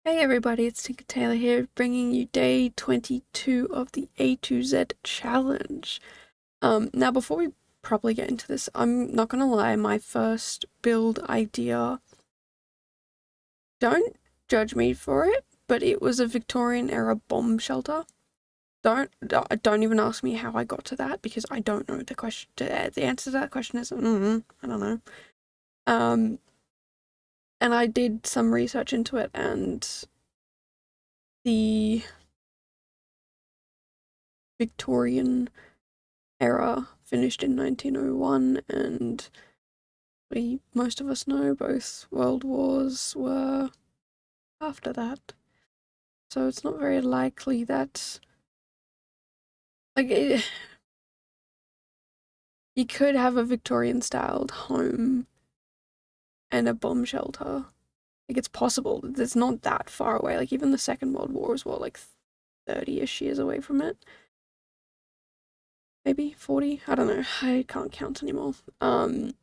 Hey everybody, it's Tinker Tailor here, bringing you day 22 of the A to Z challenge. Now before we properly get into this, I'm not gonna lie, my first build idea, don't judge me for it, but it was a Victorian era bomb shelter. Don't even ask me how I got to that because I don't know the question. The answer to that question is, I don't know. Um, and I did some research into it, and the Victorian era finished in 1901, and most of us know both world wars were after that. So it's not very likely that, like, you could have a Victorian styled home and a bomb shelter. Like, it's possible. It's not that far away. Like, even the Second World War is what, like 30-ish years away from it? Maybe 40? I don't know. I can't count anymore. But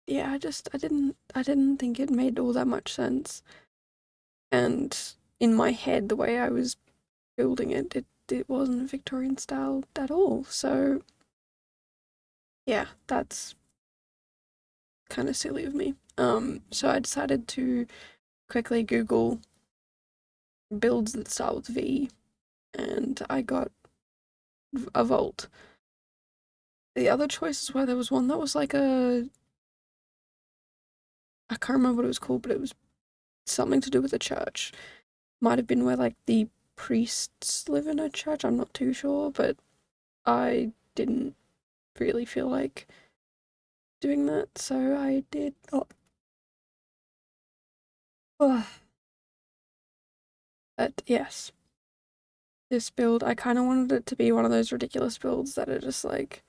yeah, I didn't think it made all that much sense. And in my head, the way I was building it wasn't Victorian style at all. So yeah, that's kind of silly of me. So I decided to quickly Google builds that start with V, and I got a vault. The other choices were there was one that was like I can't remember what it was called, but it was something to do with a church. Might have been where like the priests live in a church. I'm not too sure, but I didn't really feel like doing that, so I did. Oh. But yes, this build, I kind of wanted it to be one of those ridiculous builds that are just like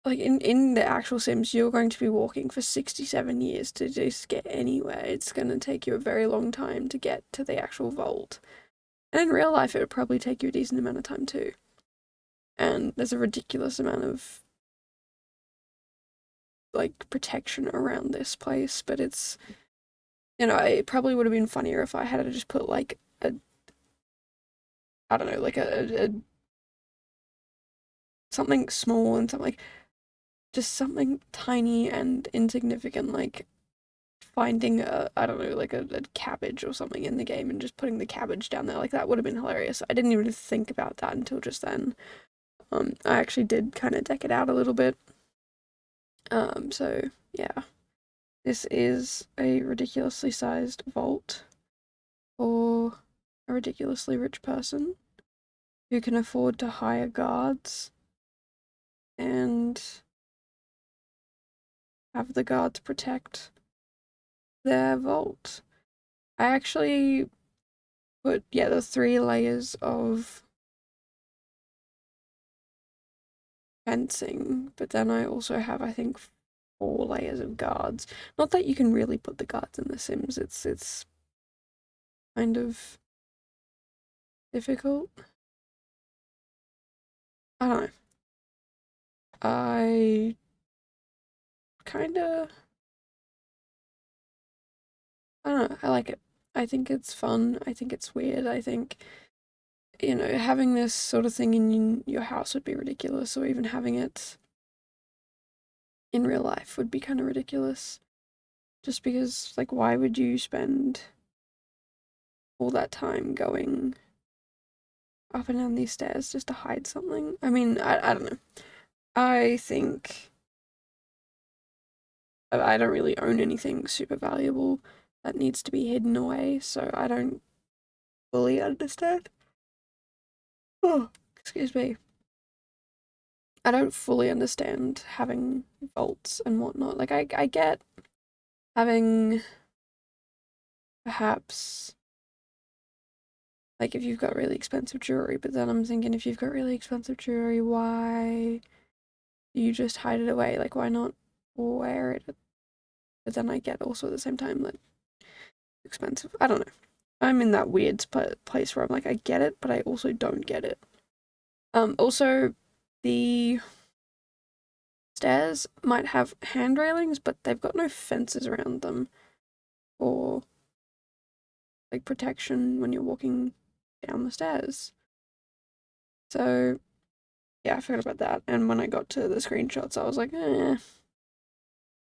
in the actual Sims, you're going to be walking for 67 years to just get anywhere. It's going to take you a very long time to get to the actual vault. And in real life, it would probably take you a decent amount of time too. And there's a ridiculous amount of like protection around this place, but it's, it probably would have been funnier if I had to just put like I don't know, like a something small and something like just something tiny and insignificant, like finding I don't know, like a cabbage or something in the game and just putting the cabbage down there. Like that would have been hilarious. I didn't even think about that until just then. I actually did kind of deck it out a little bit. So yeah, this is a ridiculously sized vault for a ridiculously rich person who can afford to hire guards and have the guards protect their vault. I actually put, yeah, the 3 layers of fencing, but then I also have, I think, 4 layers of guards. Not that you can really put the guards in The Sims, it's kind of difficult. I don't know. I kinda, I don't know, I like it. I think it's fun, I think it's weird, I think, having this sort of thing in your house would be ridiculous, or even having it in real life would be kind of ridiculous. Just because, like, why would you spend all that time going up and down these stairs just to hide something? I mean, I don't know. I think I don't really own anything super valuable that needs to be hidden away, so I don't fully understand. Oh, excuse me. I don't fully understand having vaults and whatnot. Like, I get having perhaps, like, if you've got really expensive jewelry, but then I'm thinking if you've got really expensive jewelry, why do you just hide it away? Like, why not wear it? But then I get also at the same time that expensive. I don't know. I'm in that weird place where I'm like, I get it, but I also don't get it. Also, the stairs might have hand railings, but they've got no fences around them or like protection when you're walking down the stairs. So yeah, I forgot about that. And when I got to the screenshots, I was like,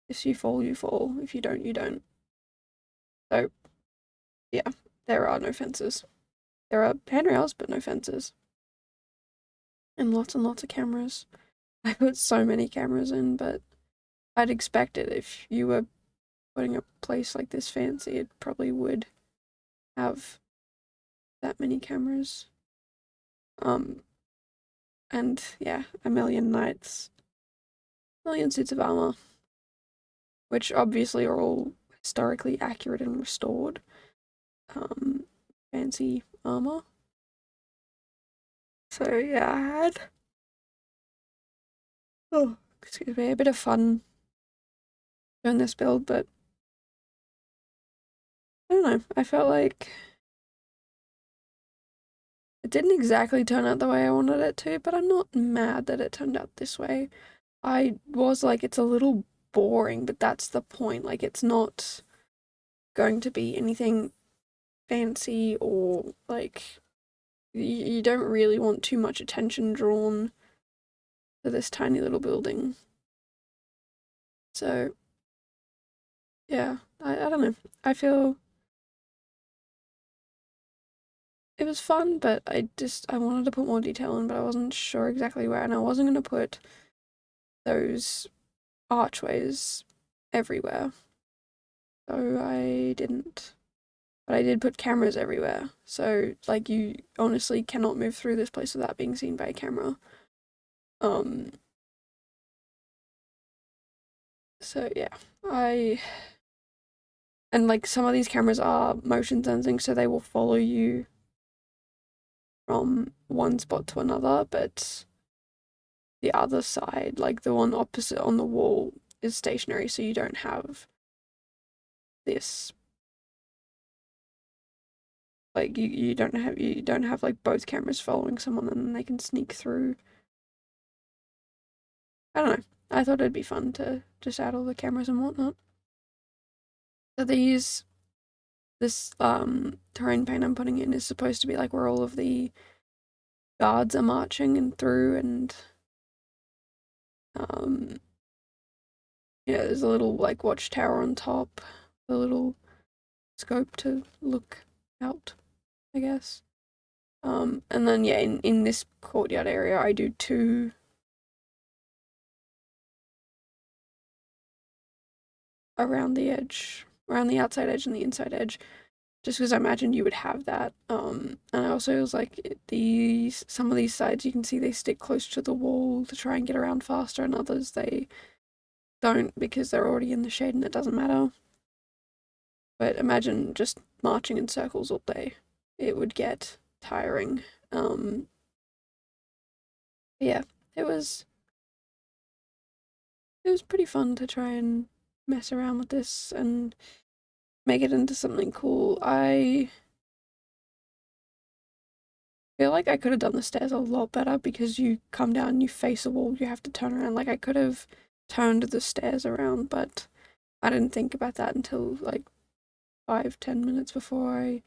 if you fall, you fall. If you don't, you don't. So yeah, there are no fences. There are handrails, but no fences. And lots of cameras. I put so many cameras in, but I'd expect it if you were putting a place like this fancy, it probably would have that many cameras. And yeah, a million knights, million suits of armor, which obviously are all historically accurate and restored. Fancy armor. So yeah, I had excuse me, a bit of fun doing this build, but I don't know. I felt like it didn't exactly turn out the way I wanted it to, but I'm not mad that it turned out this way. I was like, it's a little boring, but that's the point. Like, it's not going to be anything fancy or like you don't really want too much attention drawn to this tiny little building. So yeah, I don't know. I feel it was fun, but I wanted to put more detail in, but I wasn't sure exactly where, and I wasn't going to put those archways everywhere. So I didn't. But I did put cameras everywhere. So like you honestly cannot move through this place without being seen by a camera. So yeah. And like some of these cameras are motion sensing, so they will follow you from one spot to another, but the other side, like the one opposite on the wall, is stationary, so you don't have this like you don't have like both cameras following someone and then they can sneak through. I don't know. I thought it'd be fun to just add all the cameras and whatnot. So this terrain paint I'm putting in is supposed to be like where all of the guards are marching and through, and yeah, there's a little like watchtower on top, a little scope to look out, I guess. And then yeah, in this courtyard area I do two around the edge, around the outside edge and the inside edge, just because I imagined you would have that. And I also was like, some of these sides you can see they stick close to the wall to try and get around faster, and others they don't because they're already in the shade and it doesn't matter. But imagine just marching in circles all day. It would get tiring. Yeah, it was pretty fun to try and mess around with this and make it into something cool. I feel like I could have done the stairs a lot better because you come down, you face a wall, you have to turn around. Like I could have turned the stairs around, but I didn't think about that until like 5-10 minutes before I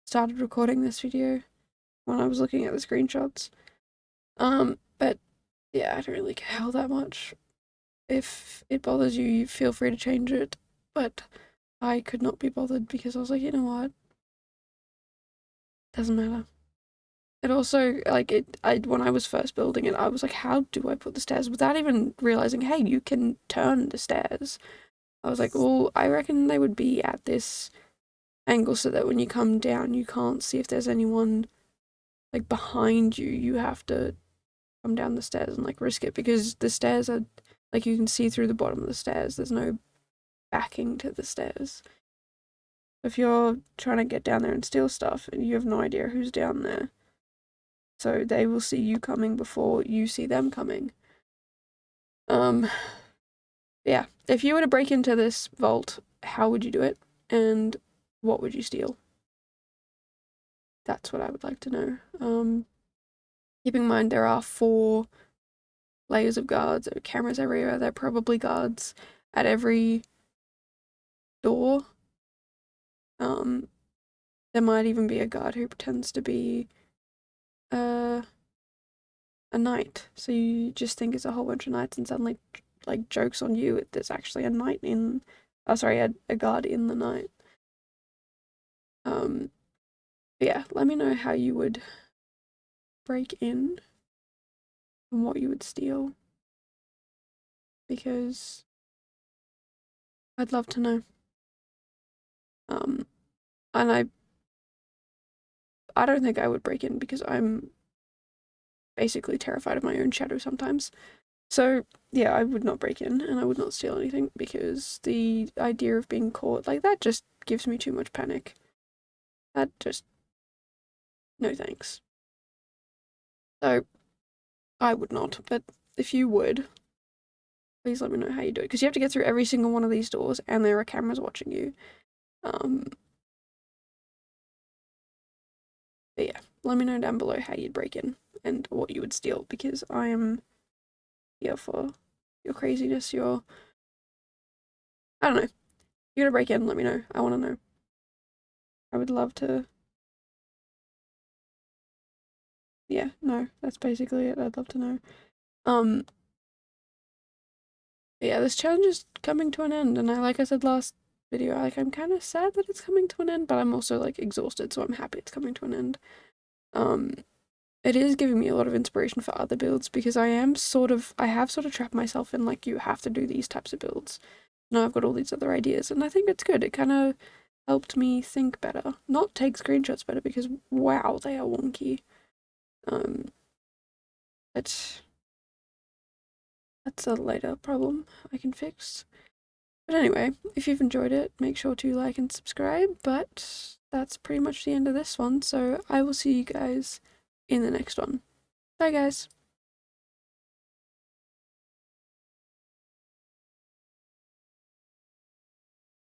started recording this video when I was looking at the screenshots. But yeah, I don't really care all that much. If it bothers you, you feel free to change it. But I could not be bothered because I was like, you know what? Doesn't matter. It also, like, when I was first building it, I was like, how do I put the stairs without even realizing, hey, you can turn the stairs. I was like, well, I reckon they would be at this angle so that when you come down, you can't see if there's anyone, like, behind you. You have to come down the stairs and, like, risk it because the stairs are, like, you can see through the bottom of the stairs. There's no backing to the stairs. If you're trying to get down there and steal stuff and you have no idea who's down there, so they will see you coming before you see them coming. Yeah, if you were to break into this vault, how would you do it, and what would you steal? That's what I would like to know. Keep in mind there are 4 layers of guards, there are cameras everywhere, there are probably guards at every door. There might even be a guard who pretends to be a knight, so you just think it's a whole bunch of knights and suddenly like jokes on you. There's actually a knight in, oh sorry, a guard in the night. Yeah, let me know how you would break in and what you would steal, because I'd love to know. And I don't think I would break in because I'm basically terrified of my own shadow sometimes. So yeah, I would not break in and I would not steal anything because the idea of being caught like that just gives me too much panic. That just, no thanks. So I would not, but if you would, please let me know how you do it, because you have to get through every single one of these doors and there are cameras watching you. But yeah, let me know down below how you'd break in and what you would steal, because I am here for your craziness, your, I don't know. You're gonna break in, let me know. I wanna know. I would love to. Yeah, no, that's basically it. I'd love to know. Yeah, this challenge is coming to an end, and like I said last video, like I'm kind of sad that it's coming to an end, but I'm also like exhausted, so I'm happy it's coming to an end. It is giving me a lot of inspiration for other builds, because I have sort of trapped myself in like, you have to do these types of builds. Now I've got all these other ideas, and I think it's good. It kind of helped me think better, not take screenshots better, because wow, they are wonky. But that's a later problem I can fix. But anyway, if you've enjoyed it, make sure to like and subscribe. But that's pretty much the end of this one, so I will see you guys in the next one. Bye guys!